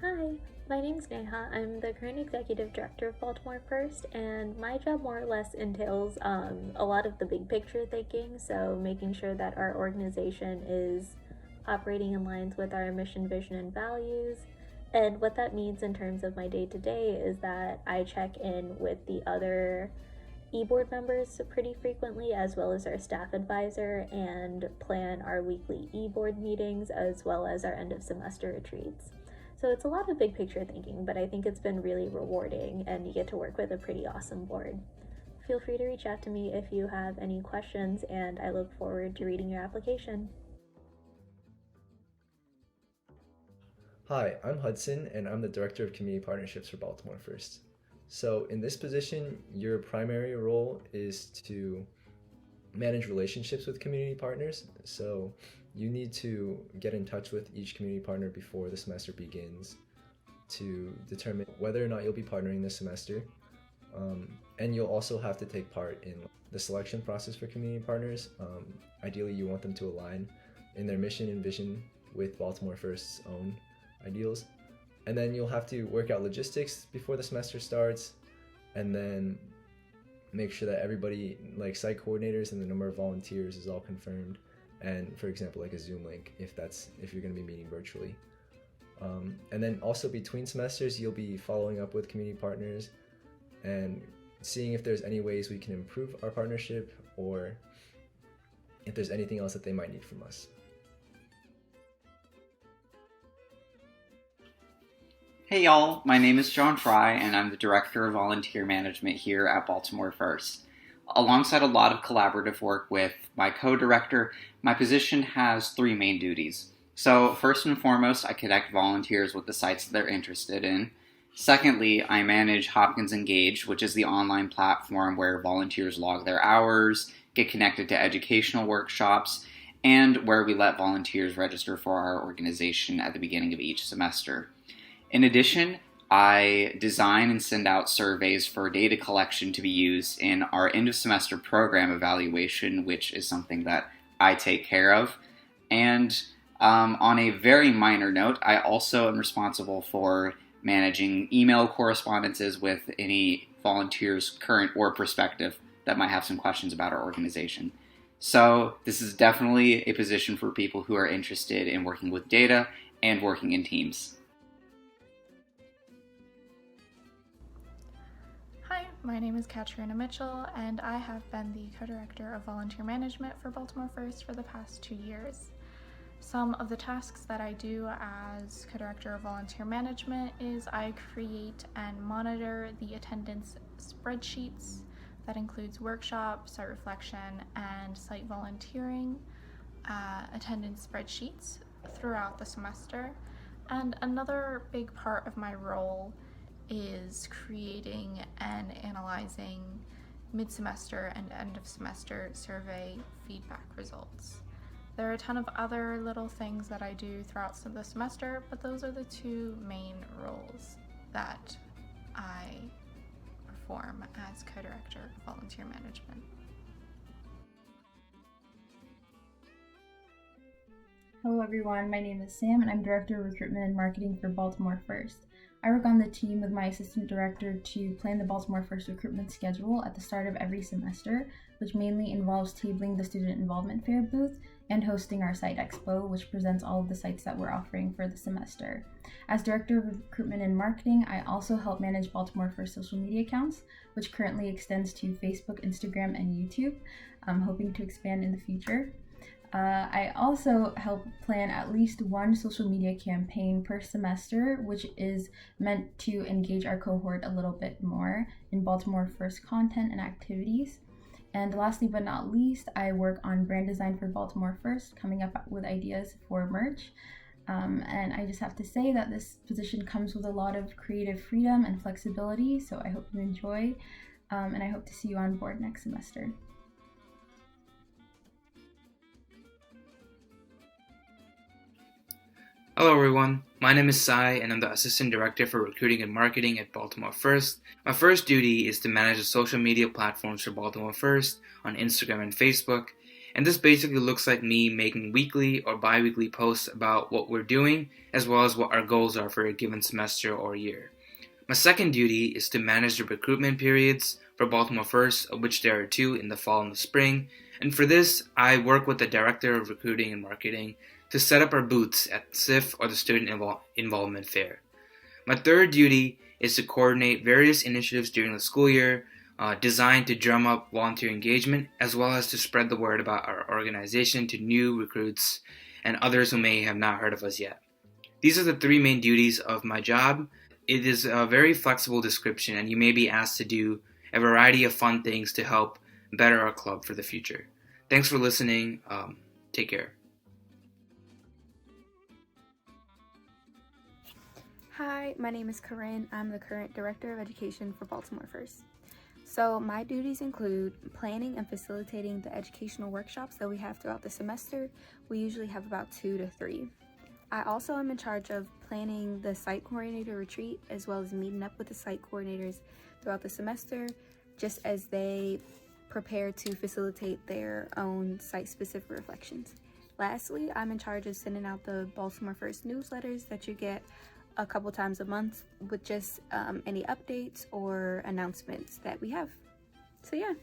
Hi, my name's Neha. I'm the current executive director of Baltimore First, and my job more or less entails a lot of the big picture thinking. So, making sure that our organization is operating in lines with our mission, vision, and values. And what that means in terms of my day to day is that I check in with the other board members pretty frequently, as well as our staff advisor, and plan our weekly board meetings as well as our end of semester retreats. So it's a lot of big picture thinking, but I think it's been really rewarding, and you get to work with a pretty awesome board. Feel free to reach out to me if you have any questions, and I look forward to reading your application. Hi, I'm Hudson, and I'm the Director of Community Partnerships for Baltimore First. So, in this position, your primary role is to manage relationships with community partners. So, you need to get in touch with each community partner before the semester begins to determine whether or not you'll be partnering this semester. And you'll also have to take part in the selection process for community partners. Ideally, you want them to align in their mission and vision with Baltimore First's own ideals. And then you'll have to work out logistics before the semester starts, and then make sure that everybody, like site coordinators and the number of volunteers, is all confirmed. And for example, like a Zoom link if you're going to be meeting virtually. And then also between semesters, you'll be following up with community partners and seeing if there's any ways we can improve our partnership, or if there's anything else that they might need from us. Hey y'all, my name is John Freire, and I'm the Director of Volunteer Management here at Baltimore First. Alongside a lot of collaborative work with my co-director, my position has three main duties. So first and foremost, I connect volunteers with the sites that they're interested in. Secondly, I manage Hopkins Engage, which is the online platform where volunteers log their hours, get connected to educational workshops, and where we let volunteers register for our organization at the beginning of each semester. In addition, I design and send out surveys for data collection to be used in our end of semester program evaluation, which is something that I take care of. And on a very minor note, I also am responsible for managing email correspondences with any volunteers, current or prospective, that might have some questions about our organization. So this is definitely a position for people who are interested in working with data and working in teams. Hi, my name is Katrina Mitchell, and I have been the co-director of volunteer management for Baltimore First for the past 2 years. Some of the tasks that I do as co-director of volunteer management is I create and monitor the attendance spreadsheets. That includes workshops, site reflection, and site volunteering attendance spreadsheets throughout the semester. And another big part of my role is creating and analyzing mid-semester and end-of-semester survey feedback results. There are a ton of other little things that I do throughout the semester, but those are the two main roles that I perform as co-director of volunteer management. Hello everyone, my name is Sam and I'm Director of Recruitment and Marketing for Baltimore First. I work on the team with my assistant director to plan the Baltimore First recruitment schedule at the start of every semester, which mainly involves tabling the Student Involvement Fair booth and hosting our site expo, which presents all of the sites that we're offering for the semester. As Director of Recruitment and Marketing, I also help manage Baltimore First social media accounts, which currently extends to Facebook, Instagram, and YouTube. I'm hoping to expand in the future. I also help plan at least one social media campaign per semester, which is meant to engage our cohort a little bit more in Baltimore First content and activities. And lastly but not least, I work on brand design for Baltimore First, coming up with ideas for merch. And I just have to say that this position comes with a lot of creative freedom and flexibility, so I hope you enjoy, and I hope to see you on board next semester. Hello everyone, my name is Sai and I'm the Assistant Director for Recruiting and Marketing at Baltimore First. My first duty is to manage the social media platforms for Baltimore First on Instagram and Facebook, And this basically looks like me making weekly or bi-weekly posts about what we're doing, as well as what our goals are for a given semester or year. My second duty is to manage the recruitment periods for Baltimore First, of which there are 2 in the fall and the spring. And for this, I work with the Director of Recruiting and Marketing to set up our booths at SIF or the Student Involvement Fair. My third duty is to coordinate various initiatives during the school year designed to drum up volunteer engagement, as well as to spread the word about our organization to new recruits and others who may have not heard of us yet. These are the 3 main duties of my job. It is a very flexible description, and you may be asked to do a variety of fun things to help better our club for the future. Thanks for listening. Take care. Hi, my name is Corinne. I'm the current Director of Education for Baltimore First. So my duties include planning and facilitating the educational workshops that we have throughout the semester. We usually have about 2 to 3. I also am in charge of planning the site coordinator retreat, as well as meeting up with the site coordinators throughout the semester, just as they prepare to facilitate their own site-specific reflections. Lastly, I'm in charge of sending out the Baltimore First newsletters that you get a couple times a month with just any updates or announcements that we have. So yeah.